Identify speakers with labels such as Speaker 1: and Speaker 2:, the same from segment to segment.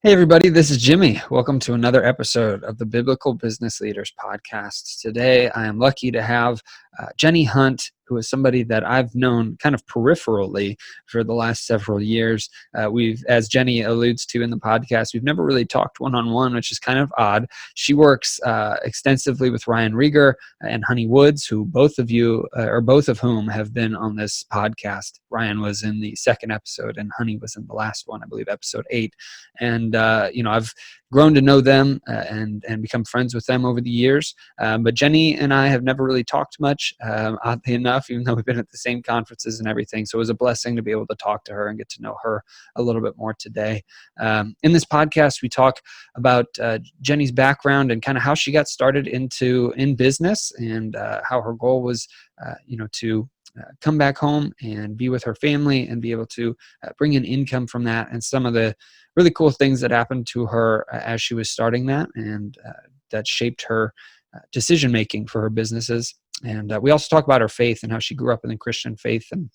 Speaker 1: Hey everybody, this is Jimmy. Welcome to another episode of the Biblical Business Leaders Podcast. Today I am lucky to have Jenni Hunt, who is somebody that I've known kind of peripherally for the last several years. As Jenni alludes to in the podcast, we've never really talked one-on-one, which is kind of odd. She works extensively with Ryan Rieger and Honey Woods, who both of whom have been on this podcast. Ryan was in the second episode and Honey was in the last one, I believe episode 8. And I've grown to know them and become friends with them over the years. But Jenni and I have never really talked much, oddly enough, even though we've been at the same conferences and everything. So it was a blessing to be able to talk to her and get to know her a little bit more today. In this podcast, we talk about Jenni's background and kind of how she got started in business and how her goal was, to come back home and be with her family and be able to bring in income from that, and some of the really cool things that happened to her as she was starting that, and that shaped her decision making for her businesses. And we also talk about her faith and how she grew up in the Christian faith and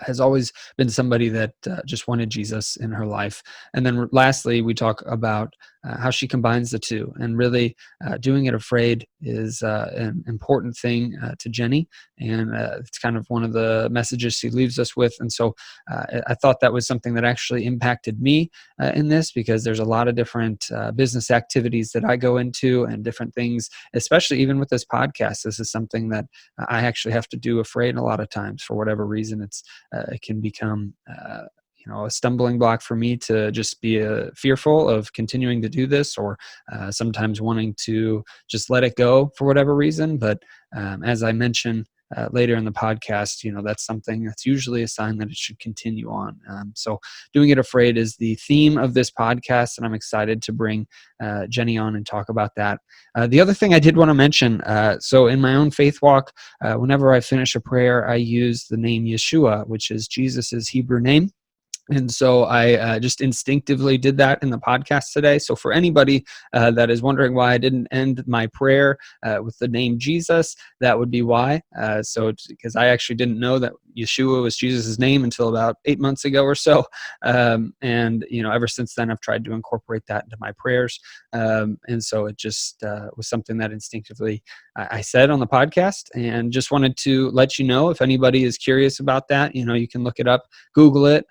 Speaker 1: has always been somebody that just wanted Jesus in her life. And then lastly, we talk about how she combines the two, and really doing it afraid is an important thing to Jenni, and it's kind of one of the messages she leaves us with. And so I thought that was something that actually impacted me in this, because there's a lot of different business activities that I go into and different things, especially even with this podcast. This is something that I actually have to do afraid a lot of times for whatever reason. It can become a stumbling block for me to just be fearful of continuing to do this, or sometimes wanting to just let it go for whatever reason. But as I mentioned later in the podcast, that's something that's usually a sign that it should continue on. So doing it afraid is the theme of this podcast, and I'm excited to bring Jenni on and talk about that. The other thing I did want to mention, so in my own faith walk, whenever I finish a prayer, I use the name Yeshua, which is Jesus's Hebrew name. And so I just instinctively did that in the podcast today. So for anybody that is wondering why I didn't end my prayer with the name Jesus, that would be why. So it's because I actually didn't know that Yeshua was Jesus' name until about 8 months ago or so. And ever since then, I've tried to incorporate that into my prayers. And so it just was something that instinctively I said on the podcast, and just wanted to let you know, if anybody is curious about that, you can look it up, Google it.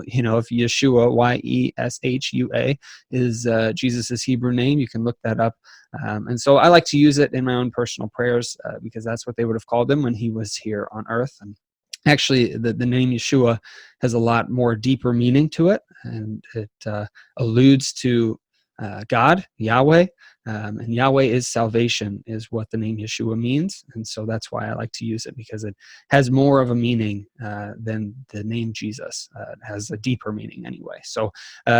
Speaker 1: If Yeshua, Y-E-S-H-U-A, is Jesus's Hebrew name, you can look that up. And so I like to use it in my own personal prayers because that's what they would have called him when he was here on earth. And actually, the name Yeshua has a lot more deeper meaning to it, and it alludes to God, Yahweh, and Yahweh is salvation, is what the name Yeshua means. And so that's why I like to use it, because it has more of a meaning than the name Jesus. It has a deeper meaning anyway. So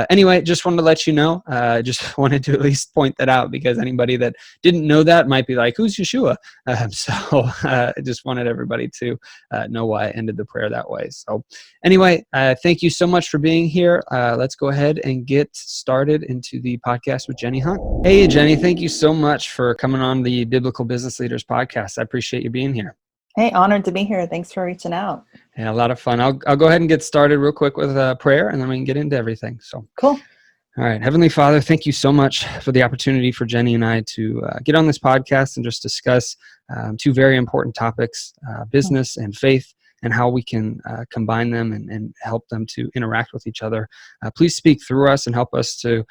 Speaker 1: anyway, just wanted to let you know. Just wanted to at least point that out, because anybody that didn't know that might be like, who's Yeshua? So I just wanted everybody to know why I ended the prayer that way. So anyway, thank you so much for being here. Let's go ahead and get started into the podcast with Jenni Hunt. Hey, Jenni, thank you so much for coming on the Biblical Business Leaders Podcast. I appreciate you being here.
Speaker 2: Hey, honored to be here. Thanks for reaching out.
Speaker 1: Yeah, a lot of fun. I'll go ahead and get started real quick with a prayer, and then we can get into everything. So
Speaker 2: cool.
Speaker 1: All right. Heavenly Father, thank you so much for the opportunity for Jenni and I to get on this podcast and just discuss two very important topics, business and faith, and how we can combine them and help them to interact with each other. Please speak through us and help us to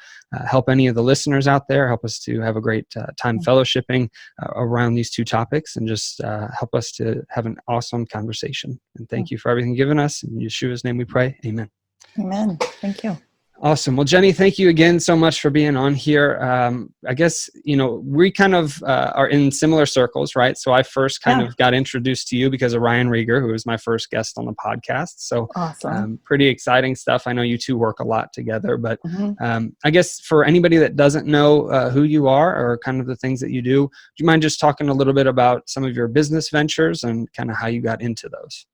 Speaker 1: help any of the listeners out there, help us to have a great time fellowshipping around these two topics, and just help us to have an awesome conversation. And thank you for everything you've given us. In Yeshua's name we pray. Amen.
Speaker 2: Amen. Thank you.
Speaker 1: Awesome. Well, Jenni, thank you again so much for being on here. I guess, we kind of are in similar circles, right? So I first kind of got introduced to you because of Ryan Rieger, who was my first guest on the podcast. So
Speaker 2: awesome.
Speaker 1: Pretty exciting stuff. I know you two work a lot together, but I guess for anybody that doesn't know who you are or kind of the things that you do you mind just talking a little bit about some of your business ventures and kind of how you got into those?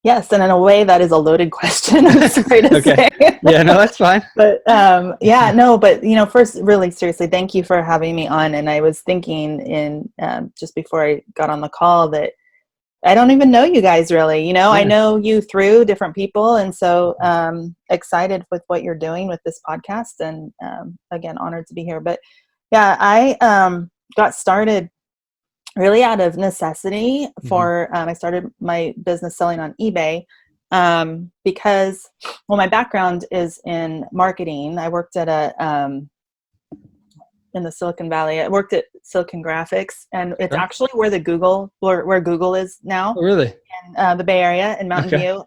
Speaker 2: Yes, and in a way that is a loaded question. I'm sorry to say.
Speaker 1: Yeah, no, that's fine.
Speaker 2: But first, really seriously, thank you for having me on. And I was thinking just before I got on the call that I don't even know you guys really.
Speaker 1: Yeah.
Speaker 2: I know you through different people. And so excited with what you're doing with this podcast. And again, honored to be here. But yeah, I got started really out of necessity for, I started my business selling on eBay because, well, my background is in marketing. I worked at in the Silicon Valley. I worked at Silicon Graphics, and it's actually where where Google is now.
Speaker 1: Oh, really?
Speaker 2: In the Bay Area in Mountain View.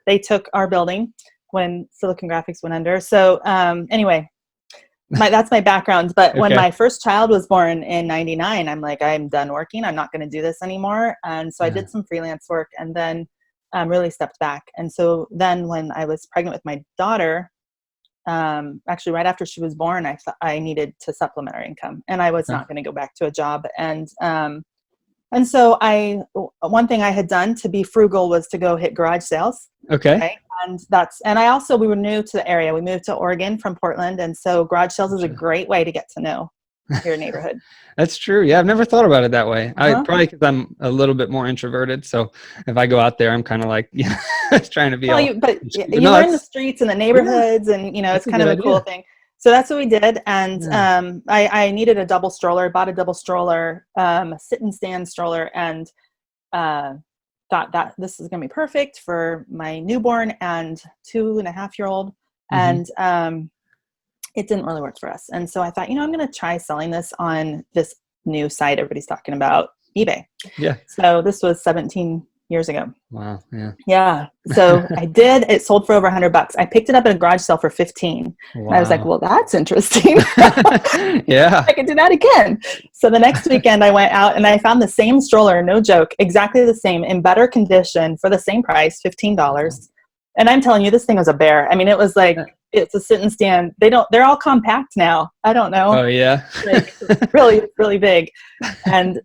Speaker 2: They took our building when Silicon Graphics went under. So anyway, that's my background. But when my first child was born in '99, I'm like, I'm done working. I'm not going to do this anymore. And so I did some freelance work, and then really stepped back. And so then when I was pregnant with my daughter, actually right after she was born, I thought I needed to supplement our income, and I was not going to go back to a job. And so one thing I had done to be frugal was to go hit garage sales.
Speaker 1: Okay.
Speaker 2: Right? We were new to the area. We moved to Oregon from Portland. And so garage sales is a great way to get to know your neighborhood.
Speaker 1: That's true. Yeah. I've never thought about it that way. Probably because I'm a little bit more introverted. So if I go out there, I'm kind of like, trying to be
Speaker 2: you learn the streets and the neighborhoods, and it's kind of a cool thing. So that's what we did. And I needed a double stroller, bought a double stroller, a sit and stand stroller, and thought that this is going to be perfect for my newborn and 2.5-year-old. And it didn't really work for us. And so I thought, I'm going to try selling this on this new site everybody's talking about, eBay.
Speaker 1: Yeah.
Speaker 2: So this was 17 years ago.
Speaker 1: Wow. Yeah.
Speaker 2: Yeah. So I did. It sold for over $100. I picked it up at a garage sale for 15.
Speaker 1: Wow.
Speaker 2: And I was like, well, that's interesting.
Speaker 1: Yeah.
Speaker 2: I could do that again. So the next weekend I went out and I found the same stroller, no joke, exactly the same, in better condition for the same price, $15. And I'm telling you, this thing was a bear. I mean, it was like, it's a sit and stand. They're all compact now. I don't know.
Speaker 1: Oh yeah.
Speaker 2: Like really, really big. And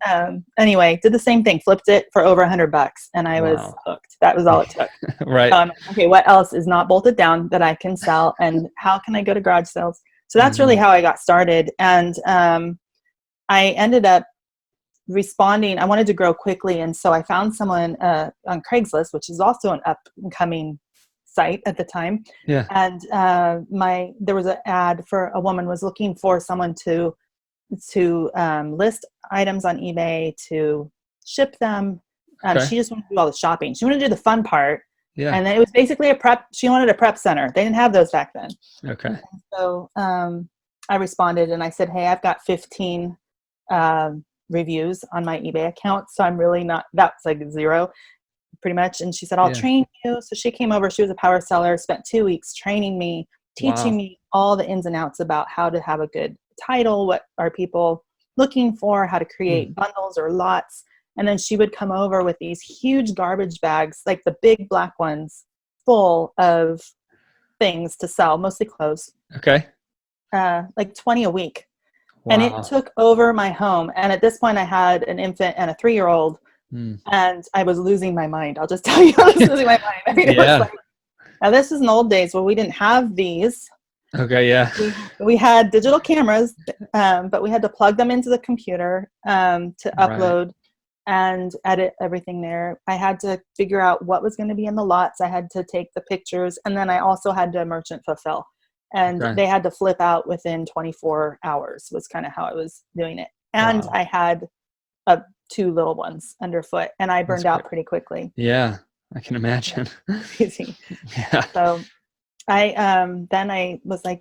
Speaker 2: anyway, did the same thing, flipped it for over $100, and I was hooked. That was all it took.
Speaker 1: Right.
Speaker 2: Okay, what else is not bolted down that I can sell, and how can I go to garage sales? So that's really how I got started. And I ended up responding. I wanted to grow quickly, and so I found someone on Craigslist, which is also an up and coming site at the time.
Speaker 1: Yeah.
Speaker 2: And there was an ad for a woman was looking for someone to list items on eBay, to ship them. She just wanted to do all the shopping. She wanted to do the fun part.
Speaker 1: Yeah.
Speaker 2: And then it was basically she wanted a prep center. They didn't have those back then.
Speaker 1: Okay.
Speaker 2: And so I responded and I said, hey, I've got 15 reviews on my eBay account. So I'm really not, that's like zero pretty much. And she said, I'll train you. So she came over, she was a power seller, spent 2 weeks training me, teaching me all the ins and outs about how to have a good title, what are people looking for, how to create bundles or lots. And then she would come over with these huge garbage bags, like the big black ones, full of things to sell, mostly clothes.
Speaker 1: Okay.
Speaker 2: Like 20 a week.
Speaker 1: Wow.
Speaker 2: And it took over my home. And at this point I had an infant and a 3-year-old. And I was losing my mind. I'll just tell you, I was losing my mind. I mean, it was like, now this is in the old days where we didn't have these.
Speaker 1: Okay, yeah.
Speaker 2: We had digital cameras, but we had to plug them into the computer to upload and edit everything there. I had to figure out what was going to be in the lots. I had to take the pictures, and then I also had to merchant fulfill. And they had to flip out within 24 hours was kind of how I was doing it. And I had 2 little ones underfoot, and I burned out pretty quickly.
Speaker 1: Yeah, I can imagine.
Speaker 2: Crazy.
Speaker 1: Yeah.
Speaker 2: So then I was like,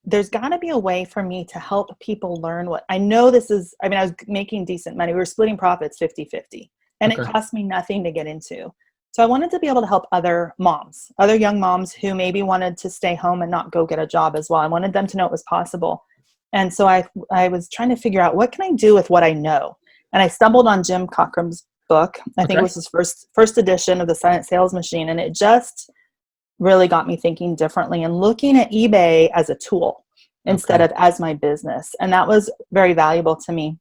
Speaker 2: there's got to be a way for me to help people learn what I know. I was making decent money. We were splitting profits 50-50, and it cost me nothing to get into. So I wanted to be able to help other young moms who maybe wanted to stay home and not go get a job as well. I wanted them to know it was possible. And so I was trying to figure out, what can I do with what I know? And I stumbled on Jim Cockrum's book. I think it was his first edition of The Silent Sales Machine. And it just really got me thinking differently and looking at eBay as a tool instead of as my business. And that was very valuable to me.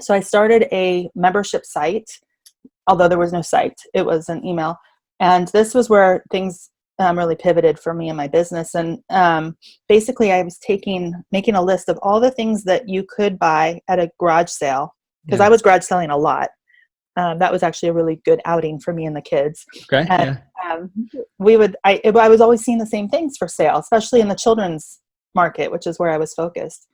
Speaker 2: So I started a membership site, although there was no site. It was an email. And this was where things really pivoted for me in my business. And basically I was making a list of all the things that you could buy at a garage sale, because I was garage selling a lot. That was actually a really good outing for me and the kids.
Speaker 1: Okay.
Speaker 2: And
Speaker 1: Yeah.
Speaker 2: I was always seeing the same things for sale, especially in the children's market, which is where I was focused.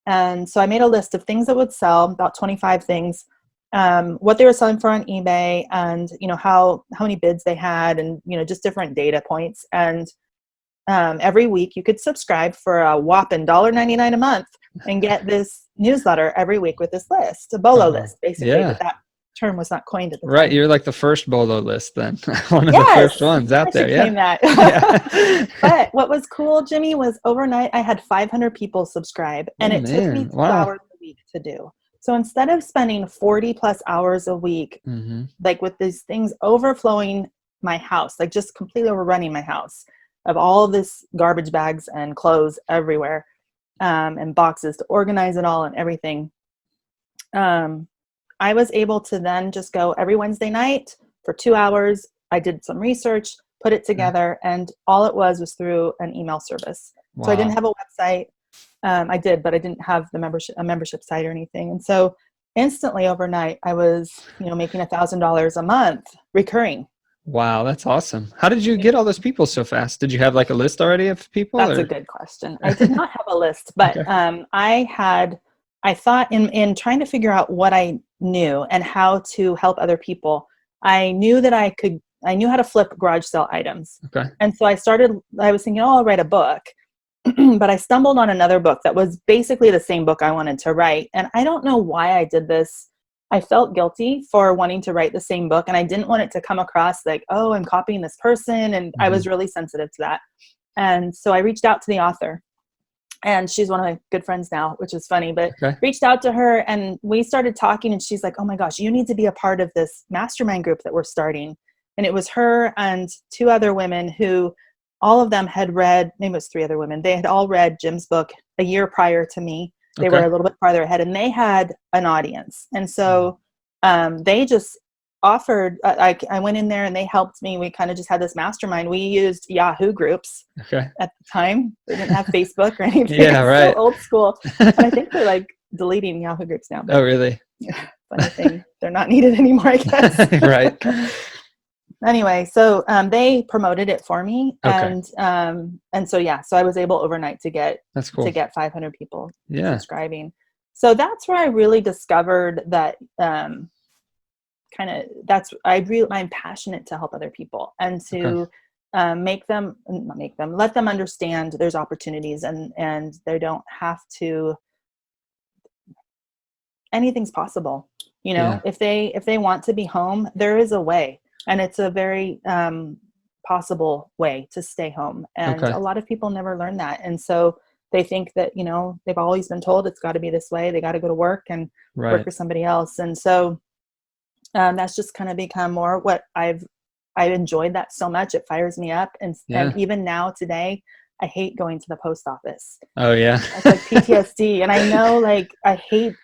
Speaker 2: And so I made a list of things that would sell, about 25 things, what they were selling for on eBay, and how many bids they had, and just different data points. And every week you could subscribe for a whopping $1.99 a month and get this newsletter every week with this list, a BOLO list, basically.
Speaker 1: Yeah.
Speaker 2: But that term was not coined at the
Speaker 1: Right.
Speaker 2: time.
Speaker 1: You're like the first BOLO list then. One of the
Speaker 2: Yes,
Speaker 1: first ones out
Speaker 2: I
Speaker 1: there.
Speaker 2: should
Speaker 1: Yeah.
Speaker 2: claim that.
Speaker 1: Yeah.
Speaker 2: But what was cool, Jimmy, was overnight I had 500 people subscribe, and
Speaker 1: Oh,
Speaker 2: it took me
Speaker 1: man.
Speaker 2: 2
Speaker 1: Wow.
Speaker 2: hours a week to do. So instead of spending 40 plus hours a week, like with these things overflowing my house, like just completely overrunning my house of all of this garbage bags and clothes everywhere, and boxes to organize it all and everything. I was able to then just go every Wednesday night for 2 hours. I did some research, put it together, and all it was through an email service.
Speaker 1: Wow.
Speaker 2: So I didn't have a website. I did, but I didn't have a membership site or anything. And so instantly overnight, I was, making $1,000 a month recurring.
Speaker 1: Wow, that's awesome. How did you get all those people so fast? Did you have like a list already of people?
Speaker 2: That's
Speaker 1: or?
Speaker 2: a good question. I did not have a list, but I thought in trying to figure out what I knew and how to help other people, I knew that I knew how to flip garage sale items.
Speaker 1: Okay.
Speaker 2: And so I was thinking, I'll write a book. But I stumbled on another book that was basically the same book I wanted to write. And I don't know why I did this. I felt guilty for wanting to write the same book, and I didn't want it to come across like, oh, I'm copying this person. And I was really sensitive to that. And so I reached out to the author, and she's one of my good friends now, which is funny, but reached out to her, and we started talking, and she's like, oh my gosh, you need to be a part of this mastermind group that we're starting. And it was her and 2 other women who all of them had read, maybe it was 3 other women. They had all read Jim's book a year prior to me. They were a little bit farther ahead, and they had an audience. And so they just offered, I went in there and they helped me. We kind of just had this mastermind. We used Yahoo groups at the time. They didn't have Facebook or anything.
Speaker 1: Yeah, right.
Speaker 2: So old school. And I think they're like deleting Yahoo groups now.
Speaker 1: Oh, really?
Speaker 2: Yeah, funny thing. They're not needed anymore, I guess.
Speaker 1: Right.
Speaker 2: Anyway, so they promoted it for me, and so so I was able overnight to get 500 people subscribing. So that's where I really discovered that I'm passionate to help other people and to let them understand there's opportunities, and they don't have to. Anything's possible, if they want to be home, there is a way. And it's a very possible way to stay home. And a lot of people never learn that. And so they think that, they've always been told it's got to be this way. They got to go to work and work for somebody else. And so that's just kind of become more what I've enjoyed that so much. It fires me up. And even now today, I hate going to the post office.
Speaker 1: Oh yeah.
Speaker 2: It's like PTSD. And I know, like, I hate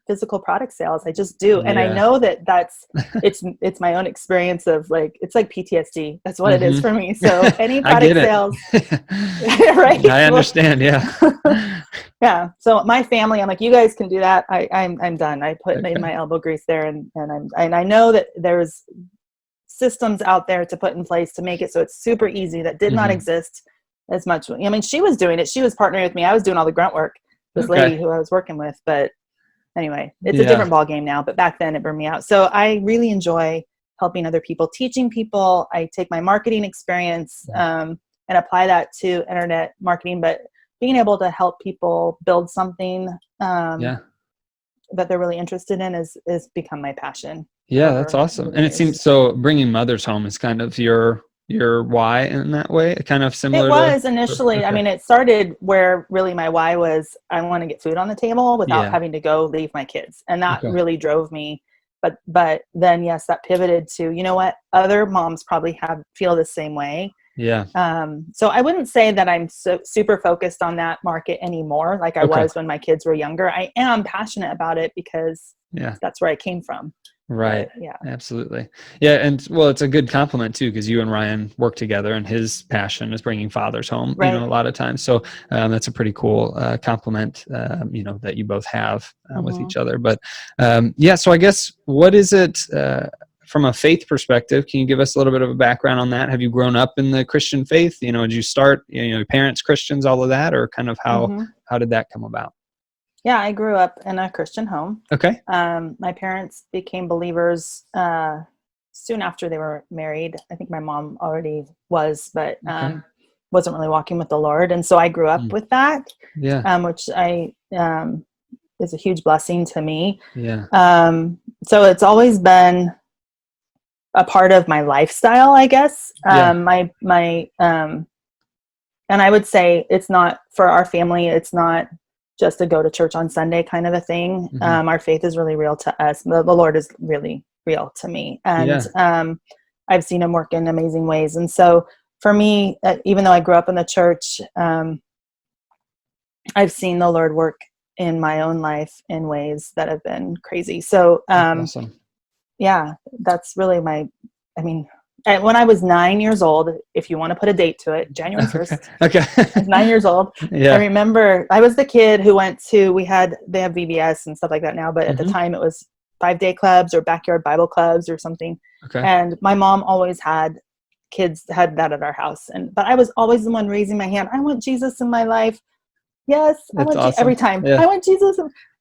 Speaker 2: physical product sales. I just do. And I know it's my own experience of, like, it's like PTSD. That's what it is for me. So any product sales, right?
Speaker 1: I understand. Yeah.
Speaker 2: Yeah. So my family, I'm like, you guys can do that. I'm done. I put in my elbow grease there, and I know that there's systems out there to put in place to make it so it's super easy. That did not exist as much. I mean, she was doing it. She was partnering with me. I was doing all the grunt work, this lady who I was working with. But anyway, it's a different ball game now, but back then it burned me out. So I really enjoy helping other people, teaching people. I take my marketing experience and apply that to internet marketing, but being able to help people build something that they're really interested in is become my passion.
Speaker 1: Yeah, that's awesome. And it seems so bringing mothers home is kind of your why in that way, kind of similar.
Speaker 2: It was initially. I mean, it started where really my why was I want to get food on the table without having to go leave my kids. And that really drove me. But then, yes, that pivoted to, what, other moms probably feel the same way. Yeah. So I wouldn't say that I'm super focused on that market anymore, like I was when my kids were younger. I am passionate about it because that's where I came from.
Speaker 1: Right.
Speaker 2: But yeah.
Speaker 1: Absolutely. Yeah. And well, it's a good compliment too, because you and Ryan work together and his passion is bringing fathers home,
Speaker 2: Right.
Speaker 1: a lot of times. So that's a pretty cool compliment, that you both have with
Speaker 2: Mm-hmm.
Speaker 1: each other. But yeah, so I guess what is it from a faith perspective? Can you give us a little bit of a background on that? Have you grown up in the Christian faith? Did you start, your parents Christians, all of that, or kind of
Speaker 2: Mm-hmm.
Speaker 1: how did that come about?
Speaker 2: Yeah, I grew up in a Christian home.
Speaker 1: Okay.
Speaker 2: My parents became believers soon after they were married. I think my mom already was, but
Speaker 1: Okay.
Speaker 2: wasn't really walking with the Lord. And so I grew up
Speaker 1: Mm.
Speaker 2: with that,
Speaker 1: Yeah.
Speaker 2: which is a huge blessing to me.
Speaker 1: Yeah.
Speaker 2: So it's always been a part of my lifestyle, I guess.
Speaker 1: Yeah.
Speaker 2: And I would say it's not for our family. It's not just to go to church on Sunday kind of a thing.
Speaker 1: Mm-hmm.
Speaker 2: Our faith is really real to us. The Lord is really real to me. And
Speaker 1: Yeah.
Speaker 2: I've seen him work in amazing ways. And so for me, even though I grew up in the church, I've seen the Lord work in my own life in ways that have been crazy. So
Speaker 1: That's awesome.
Speaker 2: yeah, that's really when I was 9 years old, if you want to put a date to it, January
Speaker 1: Okay.
Speaker 2: 1st,
Speaker 1: Okay.
Speaker 2: I was 9 years old. I
Speaker 1: Yeah.
Speaker 2: remember I was the kid who they have VBS and stuff like that now, but at the
Speaker 1: Mm-hmm.
Speaker 2: time it was 5-day clubs or backyard Bible clubs or something.
Speaker 1: Okay.
Speaker 2: And my mom always had kids had that at our house. But I was always the one raising my hand. I want Jesus in my life. Yes, I
Speaker 1: That's
Speaker 2: want
Speaker 1: awesome.
Speaker 2: every time.
Speaker 1: Yeah.
Speaker 2: I want Jesus.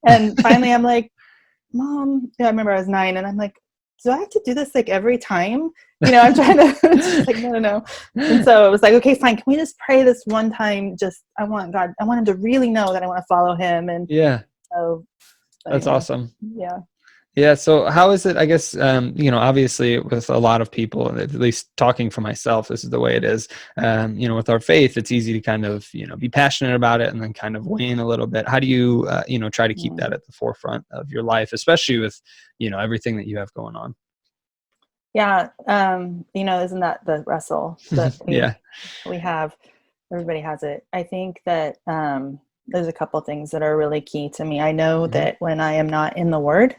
Speaker 2: And finally I'm like, Mom, I remember I was 9 and I'm like, do I have to do this like every time? I'm trying to, she's like, no. And so it was like, okay, fine. Can we just pray this one time? I want him to really know that I want to follow him. And
Speaker 1: Yeah.
Speaker 2: so
Speaker 1: That's
Speaker 2: anyway,
Speaker 1: awesome.
Speaker 2: yeah.
Speaker 1: Yeah. So how is it, I guess, obviously with a lot of people, at least talking for myself, this is the way it is, with our faith, it's easy to kind of, be passionate about it and then kind of wane a little bit. How do you, try to keep that at the forefront of your life, especially with, everything that you have going on?
Speaker 2: Yeah. Isn't that the wrestle that
Speaker 1: Yeah.
Speaker 2: we have? Everybody has it. I think that there's a couple things that are really key to me. I know
Speaker 1: Mm-hmm.
Speaker 2: that when I am not in the Word,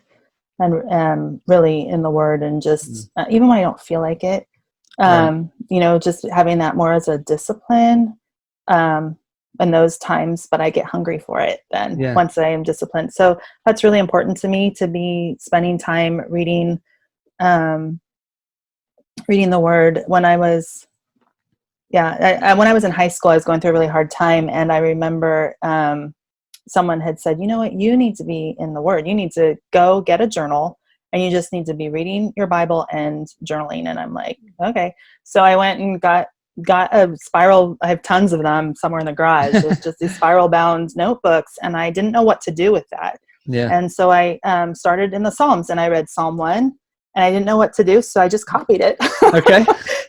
Speaker 2: and really in the Word and just
Speaker 1: Mm-hmm.
Speaker 2: even when I don't feel like it,
Speaker 1: Right.
Speaker 2: just having that more as a discipline in those times, but I get hungry for it then
Speaker 1: Yeah.
Speaker 2: once I am disciplined. So that's really important to me, to be spending time um, reading the Word. When I was in high school, I was going through a really hard time, and I remember someone had said, you know what, you need to be in the Word. You need to go get a journal and you just need to be reading your Bible and journaling. And I'm like, okay. So I went and got a spiral. I have tons of them somewhere in the garage. There's just these spiral bound notebooks, and I didn't know what to do with that.
Speaker 1: Yeah.
Speaker 2: And so I started in the Psalms, and I read Psalm 1, and I didn't know what to do. So I just copied it.
Speaker 1: Okay.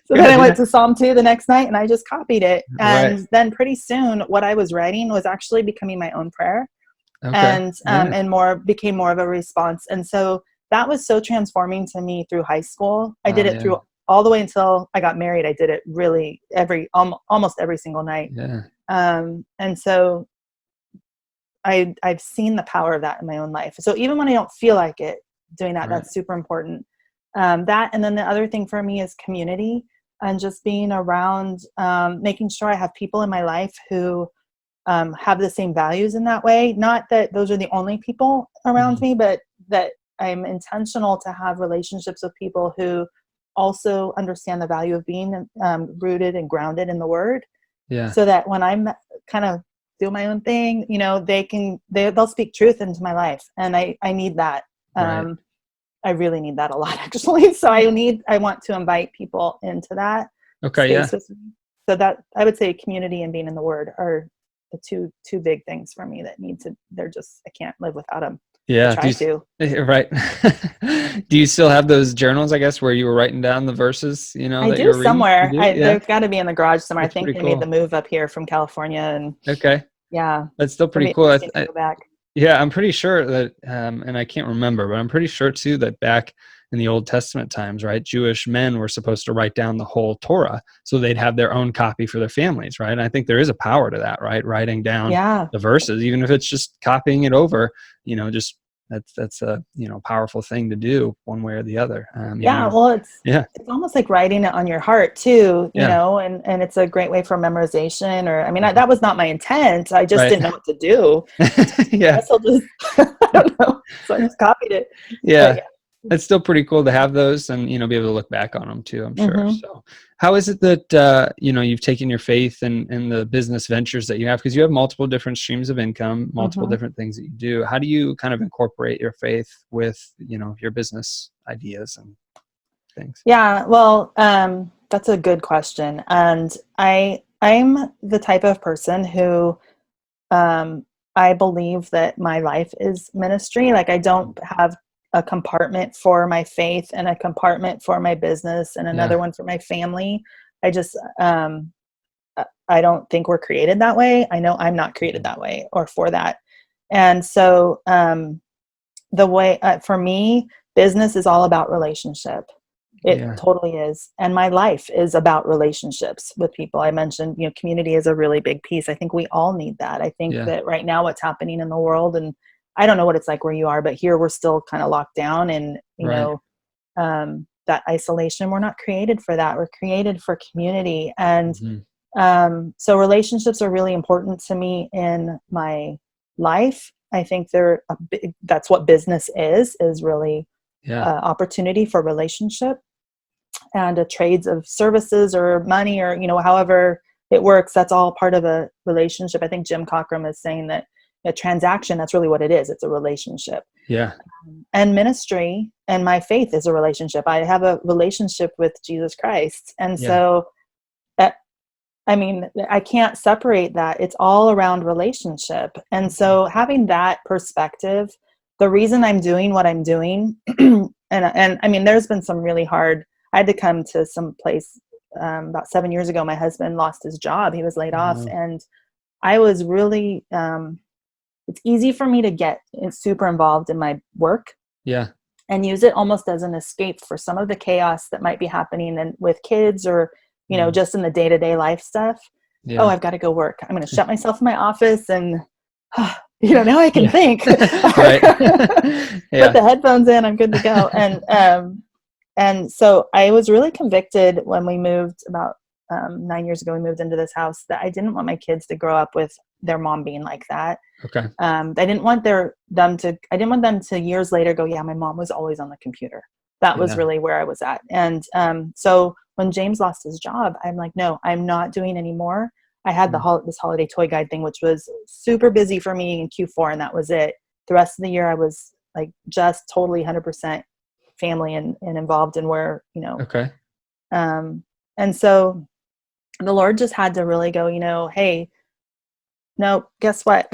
Speaker 2: So
Speaker 1: Good,
Speaker 2: then I
Speaker 1: yeah.
Speaker 2: went to Psalm 2 the next night and I just copied it.
Speaker 1: Right.
Speaker 2: And then pretty soon what I was writing was actually becoming my own prayer,
Speaker 1: Okay.
Speaker 2: and
Speaker 1: Yeah.
Speaker 2: became more of a response. And so that was so transforming to me through high school. I did
Speaker 1: Wow.
Speaker 2: it
Speaker 1: Yeah.
Speaker 2: through all the way until I got married. I did it really almost every single night.
Speaker 1: Yeah.
Speaker 2: And so I've seen the power of that in my own life. So even when I don't feel like it, doing that,
Speaker 1: Right.
Speaker 2: that's super important. That, and then the other thing for me is community, and just being around, making sure I have people in my life who have the same values in that way. Not that those are the only people around
Speaker 1: Mm-hmm.
Speaker 2: me, but that I'm intentional to have relationships with people who also understand the value of being rooted and grounded in the Word,
Speaker 1: Yeah.
Speaker 2: so that when I'm kind of do my own thing, they'll speak truth into my life. And I need that.
Speaker 1: Right.
Speaker 2: I really need that a lot, actually. So I want to invite people into that
Speaker 1: Okay. Yeah.
Speaker 2: space with me. So that, I would say community and being in the Word are the two big things for me that I can't live without them. I
Speaker 1: Yeah.
Speaker 2: try to.
Speaker 1: Right. Do you still have those journals, I guess, where you were writing down the verses,
Speaker 2: I
Speaker 1: that you
Speaker 2: do
Speaker 1: were reading? You
Speaker 2: somewhere.
Speaker 1: do? Yeah.
Speaker 2: They've got to be in the garage somewhere. I
Speaker 1: That's
Speaker 2: think
Speaker 1: pretty
Speaker 2: they made
Speaker 1: cool.
Speaker 2: the move up here from California, and
Speaker 1: Okay.
Speaker 2: yeah,
Speaker 1: That's still
Speaker 2: it'll
Speaker 1: pretty
Speaker 2: be
Speaker 1: cool.
Speaker 2: interesting to go back.
Speaker 1: Yeah, I'm pretty sure that, and I can't remember, but I'm pretty sure too that back in the Old Testament times, right, Jewish men were supposed to write down the whole Torah so they'd have their own copy for their families, right? And I think there is a power to that, right? Writing down
Speaker 2: Yeah.
Speaker 1: the verses, even if it's just copying it over, just that's a, powerful thing to do one way or the other.
Speaker 2: Yeah, well,
Speaker 1: Yeah.
Speaker 2: it's almost like writing it on your heart too,
Speaker 1: Yeah.
Speaker 2: and it's a great way for memorization. Or, I mean,
Speaker 1: Mhm.
Speaker 2: that was not my intent. I just
Speaker 1: Right.
Speaker 2: didn't know what to do. I
Speaker 1: Yeah.
Speaker 2: guess I'll just, I don't know. So I just copied it. But
Speaker 1: Yeah.
Speaker 2: yeah.
Speaker 1: It's still pretty cool to have those and, be able to look back on them too, I'm sure.
Speaker 2: Hmm.
Speaker 1: So how is it that, you've taken your faith and the business ventures that you have? Because you have multiple different streams of income, multiple
Speaker 2: Hmm.
Speaker 1: different things that you do. How do you kind of incorporate your faith with, your business ideas and things?
Speaker 2: Yeah, well, that's a good question. And I'm the type of person who, um, I believe that my life is ministry. Like, I don't have a compartment for my faith and a compartment for my business and another
Speaker 1: Yeah.
Speaker 2: one for my family. I just, I don't think we're created that way. I know I'm not created
Speaker 1: Mhm.
Speaker 2: that way or for that. And so, the way, for me, business is all about relationship. It
Speaker 1: Yeah.
Speaker 2: totally is. And my life is about relationships with people. I mentioned, community is a really big piece. I think we all need that. I think
Speaker 1: Yeah.
Speaker 2: that right now what's happening in the world, and I don't know what it's like where you are, but here we're still kind of locked down, and,
Speaker 1: Right.
Speaker 2: that isolation, we're not created for that. We're created for community. And
Speaker 1: Hmm.
Speaker 2: so relationships are really important to me in my life. I think that's what business is really
Speaker 1: Yeah.
Speaker 2: opportunity for relationship, and a trades of services or money, or however it works. That's all part of a relationship. I think Jim Cockrum is saying that a transaction, that's really what it is. It's a relationship.
Speaker 1: Yeah.
Speaker 2: And ministry and my faith is a relationship. I have a relationship with Jesus Christ, and
Speaker 1: Yeah.
Speaker 2: so uh, I mean, I can't separate that. It's all around relationship. And
Speaker 1: Mhm.
Speaker 2: so having that perspective, the reason I'm doing what I'm doing, and I mean, there's been some really hard, I had to come to some place, about 7 years ago. My husband lost his job. He was laid off. And I was really, it's easy for me to get super involved in my work
Speaker 1: Yeah.
Speaker 2: and use it almost as an escape for some of the chaos that might be happening and with kids, or
Speaker 1: Mm.
Speaker 2: just in the day-to-day life stuff. Oh,
Speaker 1: Yeah.
Speaker 2: I've got to go work. I'm going to shut myself in my office, and now I can
Speaker 1: Yeah.
Speaker 2: think. Put
Speaker 1: Right. Yeah.
Speaker 2: the headphones in, I'm good to go. And so I was really convicted when we moved about 9 years ago. We moved into this house, that I didn't want my kids to grow up with their mom being like that.
Speaker 1: Okay.
Speaker 2: I didn't want I didn't want them to years later go, yeah, my mom was always on the computer. That was
Speaker 1: Yeah.
Speaker 2: really where I was at. And so when James lost his job, I'm like, no, I'm not doing anymore. I had
Speaker 1: Mm.
Speaker 2: this holiday toy guide thing, which was super busy for me in Q4, and that was it. The rest of the year, I was like just totally 100% family and involved in where,
Speaker 1: Okay.
Speaker 2: um, and so the Lord just had to really go, hey, no, guess what?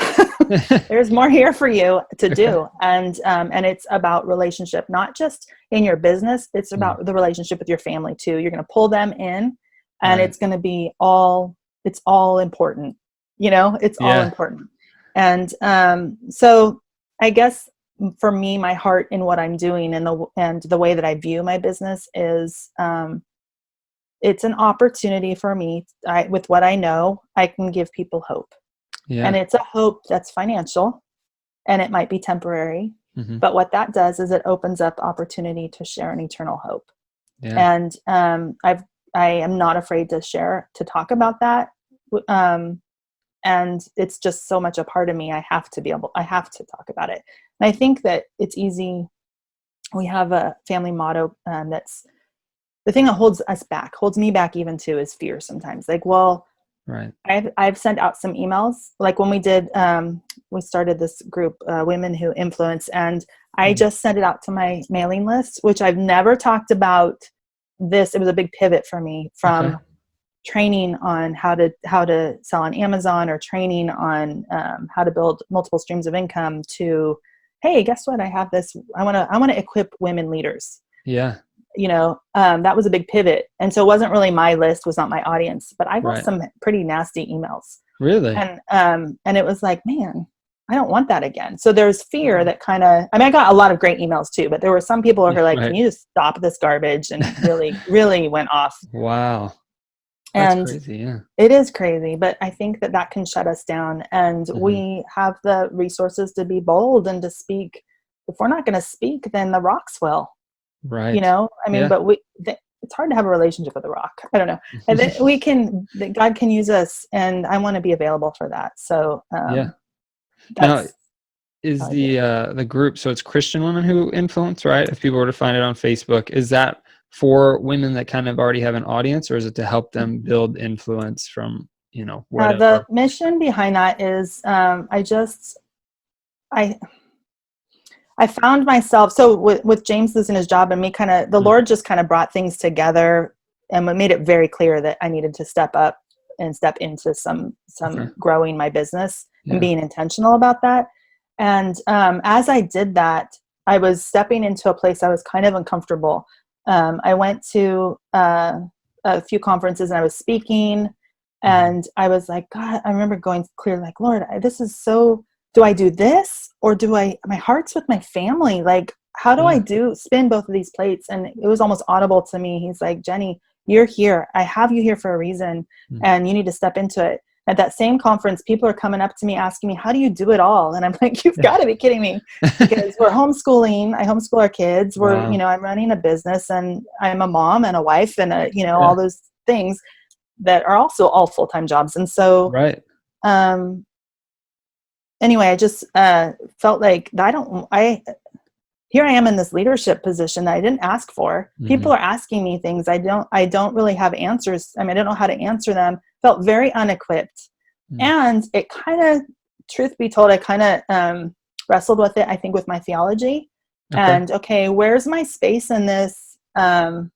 Speaker 2: There's more here for you to
Speaker 1: Okay.
Speaker 2: do. And it's about relationship, not just in your business. It's
Speaker 1: Mm.
Speaker 2: about the relationship with your family too. You're going to pull them in, and
Speaker 1: Right.
Speaker 2: it's going to be it's all important. It's all
Speaker 1: Yeah.
Speaker 2: important. And so I guess for me, my heart in what I'm doing, and the way that I view my business is, it's an opportunity for me. With what I know, I can give people hope, and
Speaker 1: Yeah.
Speaker 2: it's a hope that's financial, and it might be temporary.
Speaker 1: Hmm.
Speaker 2: But what that does is it opens up opportunity to share an eternal hope.
Speaker 1: Yeah.
Speaker 2: And I am not afraid to talk about that. Um, and it's just so much a part of me. I have to talk about it. And I think that it's easy. We have a family motto, that's the thing that holds me back even too, is fear sometimes. Like, well,
Speaker 1: Right.
Speaker 2: I've sent out some emails, like when we started this group, Women Who Influence, and I
Speaker 1: Mm.
Speaker 2: just sent it out to my mailing list, which I've never talked about this. It was a big pivot for me
Speaker 1: Okay.
Speaker 2: from training on how to sell on Amazon, or training on how to build multiple streams of income, to, hey, guess what? I have this. I want to equip women leaders.
Speaker 1: Yeah.
Speaker 2: That was a big pivot. And so it wasn't really my list, was not my audience, but I got
Speaker 1: Right.
Speaker 2: some pretty nasty emails.
Speaker 1: Really?
Speaker 2: And it was like, man, I don't want that again. So there's fear
Speaker 1: Mm.
Speaker 2: that I mean, I got a lot of great emails too, but there were some people who
Speaker 1: Yeah.
Speaker 2: were like, can
Speaker 1: Right.
Speaker 2: you just stop this garbage? And really, really went off.
Speaker 1: Wow. That's
Speaker 2: And
Speaker 1: crazy. Yeah.
Speaker 2: it is crazy, but I think that can shut us down. And
Speaker 1: Hmm.
Speaker 2: we have the resources to be bold and to speak if we're not going to speak, then the rocks will,
Speaker 1: Right.
Speaker 2: I mean,
Speaker 1: Yeah.
Speaker 2: but it's hard to have a relationship with a rock. I don't know. And then God can use us, and I want to be available for that. So,
Speaker 1: Yeah. Now,
Speaker 2: that's
Speaker 1: is
Speaker 2: how I do it.
Speaker 1: the group, so it's Christian women who influence, right? If people were to find it on Facebook, is that for women that kind of already have an audience, or is it to help them build influence from,
Speaker 2: The
Speaker 1: whatever?
Speaker 2: mission behind that is, I I found myself, so with James losing his job and me, the
Speaker 1: Mm,
Speaker 2: Lord just kind of brought things together and made it very clear that I needed to step up and step into some
Speaker 1: okay.
Speaker 2: growing my business and
Speaker 1: Yeah.
Speaker 2: being intentional about that. And as I did that, I was stepping into a place I was kind of uncomfortable. I went to a few conferences and I was speaking,
Speaker 1: Mhm.
Speaker 2: and I was like, God, I remember going clear, like, Lord, this is so, do I do this, or my heart's with my family? Like, how do I
Speaker 1: Yeah.
Speaker 2: spin both of these plates? And it was almost audible to me. He's like, Jenny, you're here. I have you here for a reason,
Speaker 1: Mm.
Speaker 2: and you need to step into it. At that same conference, people are coming up to me asking me, how do you do it all? And I'm like, you've got to be kidding me, because we're homeschooling. I homeschool our kids.
Speaker 1: Wow.
Speaker 2: I'm running a business, and I'm a mom and a wife and
Speaker 1: Yeah.
Speaker 2: all those things that are also all full-time jobs. And so,
Speaker 1: Right.
Speaker 2: um, anyway, I just felt like here I am in this leadership position that I didn't ask for. People
Speaker 1: Mhm.
Speaker 2: are asking me things. I don't really have answers. I mean, I don't know how to answer them. Felt very unequipped.
Speaker 1: Mm.
Speaker 2: And it kind of, truth be told, I kind of wrestled with it, I think, with my theology.
Speaker 1: Okay.
Speaker 2: And okay, where's my space in this? And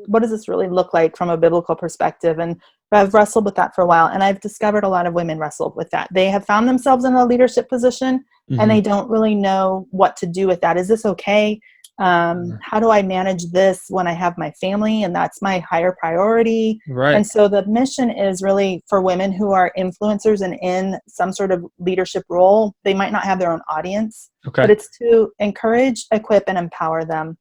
Speaker 2: what does this really look like from a biblical perspective? And I've wrestled with that for a while, and I've discovered a lot of women wrestled with that. They have found themselves in a leadership position, and
Speaker 1: Mhm.
Speaker 2: they don't really know what to do with that. Is this okay?
Speaker 1: Yeah.
Speaker 2: How do I manage this when I have my family and that's my higher priority?
Speaker 1: Right.
Speaker 2: And so the mission is really for women who are influencers and in some sort of leadership role. They might not have their own audience, but
Speaker 1: Okay.
Speaker 2: it's to encourage, equip, and empower them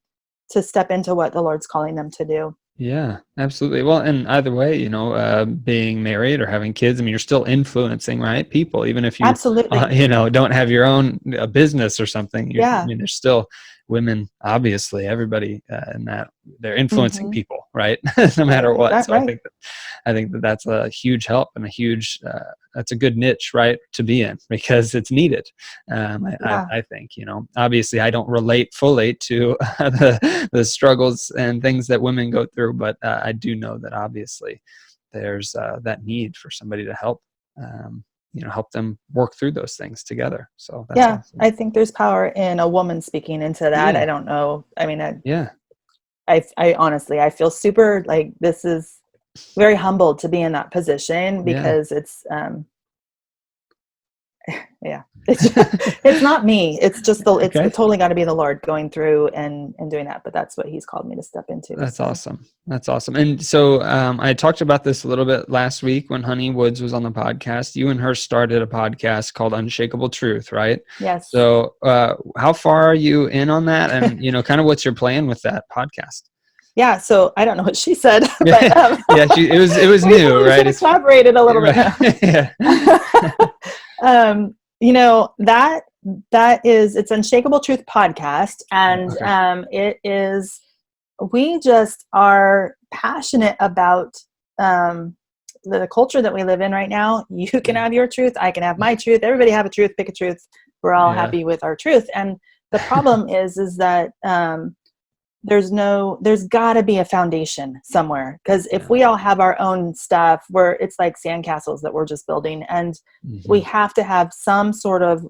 Speaker 2: to step into what the Lord's calling them to do.
Speaker 1: Yeah, absolutely. Well, and either way, being married or having kids, I mean, you're still influencing, right? People, even if you,
Speaker 2: Absolutely.
Speaker 1: don't have your own business or something. I
Speaker 2: Yeah.
Speaker 1: mean, there's still women, obviously, everybody in that they're influencing
Speaker 2: Mm-hmm.
Speaker 1: people, right? No matter what.
Speaker 2: That
Speaker 1: So I
Speaker 2: right.
Speaker 1: think that that's a huge help and a huge that's a good niche, right, to be in because it's needed.
Speaker 2: Yeah.
Speaker 1: I think obviously I don't relate fully to the struggles and things that women go through, but I do know that obviously there's that need for somebody to help help them work through those things together. So that's
Speaker 2: Yeah.
Speaker 1: awesome.
Speaker 2: I think there's power in a woman speaking into that. I
Speaker 1: Yeah.
Speaker 2: don't know. I mean,
Speaker 1: Yeah.
Speaker 2: I honestly, I feel super like this is very humbled to be in that position,
Speaker 1: Yeah.
Speaker 2: because yeah, it's not me. It's just it's
Speaker 1: Okay.
Speaker 2: totally got to be the Lord going through and doing that. But that's what He's called me to step into.
Speaker 1: That's
Speaker 2: So
Speaker 1: awesome. That's awesome. And so I talked about this a little bit last week when Honey Woods was on the podcast. You and her started a podcast called Unshakable Truth, right?
Speaker 2: yes.
Speaker 1: So how far are you in on that? And, kind of what's your plan with that podcast?
Speaker 2: Yeah, so I don't know what she said, but
Speaker 1: Yeah. Yeah. It was new,
Speaker 2: we
Speaker 1: right?
Speaker 2: sort of
Speaker 1: It's
Speaker 2: collaborated a little bit
Speaker 1: right.
Speaker 2: now.
Speaker 1: Yeah.
Speaker 2: That is, it's Unshakable Truth podcast, and
Speaker 1: Okay.
Speaker 2: it is, we just are passionate about the culture that we live in right now. You can
Speaker 1: Yeah.
Speaker 2: have your truth, I can have my truth, everybody have a truth, pick a truth. We're all
Speaker 1: Yeah.
Speaker 2: happy with our truth. And the problem is that there's got to be a foundation somewhere, because if
Speaker 1: Yeah.
Speaker 2: we all have our own stuff, it's like sandcastles that we're just building, and we
Speaker 1: Hmm.
Speaker 2: have to have some sort of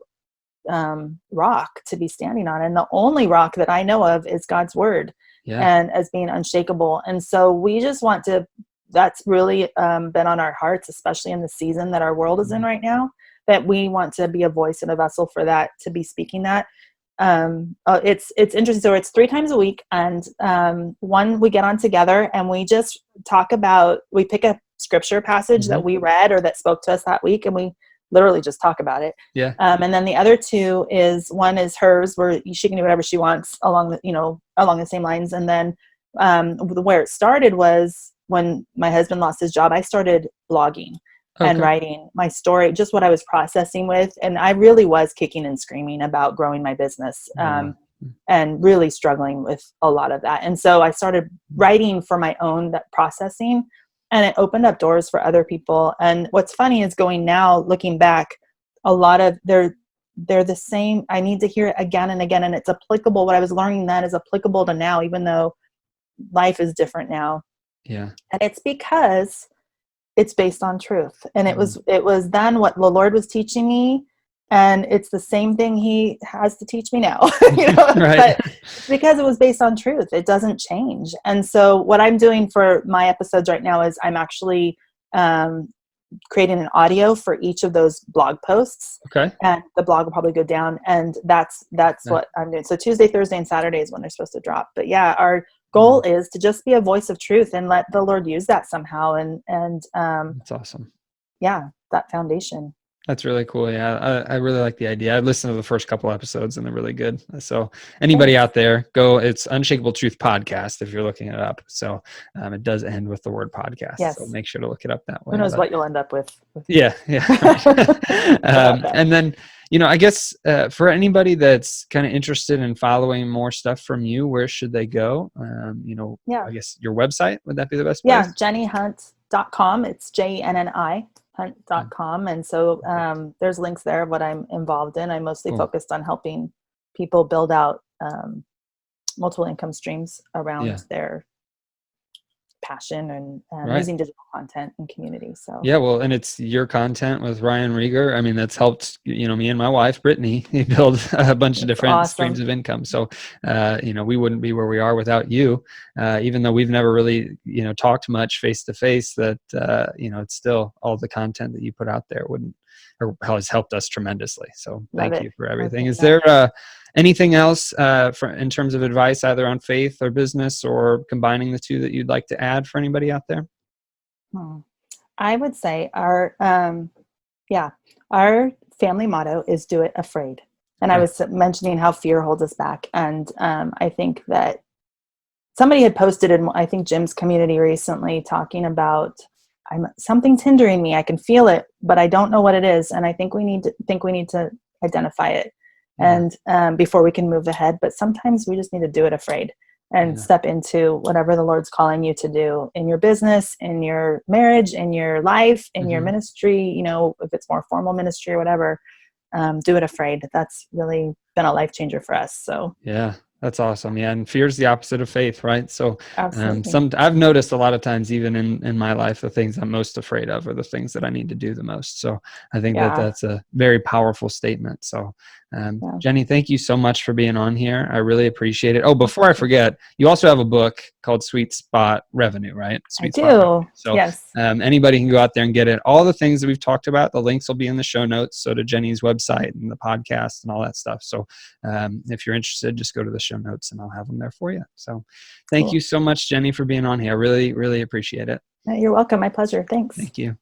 Speaker 2: rock to be standing on, and the only rock that I know of is God's word,
Speaker 1: Yeah.
Speaker 2: and as being unshakable. And so we just want to, that's really been on our hearts, especially in the season that our world is in right now, that we want to be a voice and a vessel for that, to be speaking that. It's interesting. So it's 3 times a week, and one, we get on together and we just talk about, we pick a scripture passage
Speaker 1: Hmm.
Speaker 2: that we read or that spoke to us that week, and we literally just talk about it.
Speaker 1: Yeah.
Speaker 2: And then the other 2 is, one is hers, where she can do whatever she wants along the same lines. And then where it started was when my husband lost his job, I started blogging. and
Speaker 1: Okay.
Speaker 2: writing my story, just what I was processing with. And I really was kicking and screaming about growing my business,
Speaker 1: Wow.
Speaker 2: and really struggling with a lot of that. And so I started writing for my own that processing, and it opened up doors for other people. And what's funny is going now, looking back, a lot of they're the same. I need to hear it again and again. And it's applicable. What I was learning then is applicable to now, even though life is different now.
Speaker 1: Yeah.
Speaker 2: And it's because it's based on truth. And it
Speaker 1: Mm.
Speaker 2: was then what the Lord was teaching me. And it's the same thing he has to teach me now,
Speaker 1: Right.
Speaker 2: but it's because it was based on truth. It doesn't change. And so what I'm doing for my episodes right now is I'm actually, creating an audio for each of those blog posts,
Speaker 1: Okay.
Speaker 2: and the blog will probably go down, and that's
Speaker 1: Yeah.
Speaker 2: what I'm doing. So Tuesday, Thursday, and Saturday is when they're supposed to drop. But yeah, our goal
Speaker 1: Mm.
Speaker 2: is to just be a voice of truth and let the Lord use that somehow. And
Speaker 1: That's awesome.
Speaker 2: yeah, that foundation.
Speaker 1: That's really cool. Yeah, I really like the idea. I've listened to the first couple episodes and they're really good. So anybody
Speaker 2: Thanks.
Speaker 1: out there, it's Unshakable Truth podcast if you're looking it up. So it does end with the word podcast. So
Speaker 2: Yes.
Speaker 1: make sure to look it up that
Speaker 2: Who
Speaker 1: way.
Speaker 2: knows
Speaker 1: But
Speaker 2: what you'll end up with.
Speaker 1: yeah, yeah.
Speaker 2: About that.
Speaker 1: And then, I guess for anybody that's kind of interested in following more stuff from you, where should they go?
Speaker 2: Yeah.
Speaker 1: I guess your website, would that be the best
Speaker 2: Yeah.
Speaker 1: place?
Speaker 2: JenniHunt.com. It's JenniHunt.com. And so there's links there of what I'm involved in. I'm mostly
Speaker 1: Cool.
Speaker 2: focused on helping people build out multiple income streams
Speaker 1: Yeah.
Speaker 2: around their passion and
Speaker 1: Right.
Speaker 2: using digital content and community. So
Speaker 1: Yeah, well, and it's your content with Ryan Rieger. I mean, that's helped, me and my wife, Brittany, build a bunch of
Speaker 2: it's
Speaker 1: different streams
Speaker 2: awesome.
Speaker 1: of income. So, we wouldn't be where we are without you, even though we've never really, talked much face to face, that, it's still all the content that you put out there has helped us tremendously. So
Speaker 2: Love
Speaker 1: thank
Speaker 2: it.
Speaker 1: you for
Speaker 2: Oh,
Speaker 1: everything.
Speaker 2: thanks,
Speaker 1: Is
Speaker 2: Matt.
Speaker 1: there anything else in terms of advice, either on faith or business or combining the two, that you'd like to add for anybody out there?
Speaker 2: I would say our family motto is "Do it afraid." And I
Speaker 1: Okay.
Speaker 2: was mentioning how fear holds us back, and I think that somebody had posted in, I think, Jim's community recently, talking about something's hindering me. I can feel it, but I don't know what it is, and I think we need to identify it,
Speaker 1: Yeah.
Speaker 2: and before we can move ahead. But sometimes we just need to do it afraid and
Speaker 1: Yeah.
Speaker 2: step into whatever the Lord's calling you to do in your business, in your marriage, in your life, in your
Speaker 1: Mhm.
Speaker 2: ministry. If it's more formal ministry or whatever, do it afraid. That's really been a life changer for us. So
Speaker 1: Yeah, that's awesome. Yeah, and fear is the opposite of faith, right? So,
Speaker 2: absolutely.
Speaker 1: I've noticed a lot of times, even in my life, the things I'm most afraid of are the things that I need to do the most. So, I think that
Speaker 2: Yeah.
Speaker 1: that's a very powerful statement. So,
Speaker 2: Yeah.
Speaker 1: Jenny, thank you so much for being on here. I really appreciate it. Oh,
Speaker 2: My
Speaker 1: before I
Speaker 2: pleasure.
Speaker 1: forget, you also have a book called Sweet Spot Revenue, right?
Speaker 2: I
Speaker 1: Sweet Spot Revenue.
Speaker 2: do.
Speaker 1: So,
Speaker 2: Yes.
Speaker 1: anybody can go out there and get it. All the things that we've talked about, the links will be in the show notes. So, to Jenny's website and the podcast and all that stuff. So, if you're interested, just go to the show notes and I'll have them there for you. So thank
Speaker 2: Cool.
Speaker 1: you so much, Jenny, for being on here. I really, really appreciate it.
Speaker 2: You're welcome. My pleasure. Thanks.
Speaker 1: Thank you.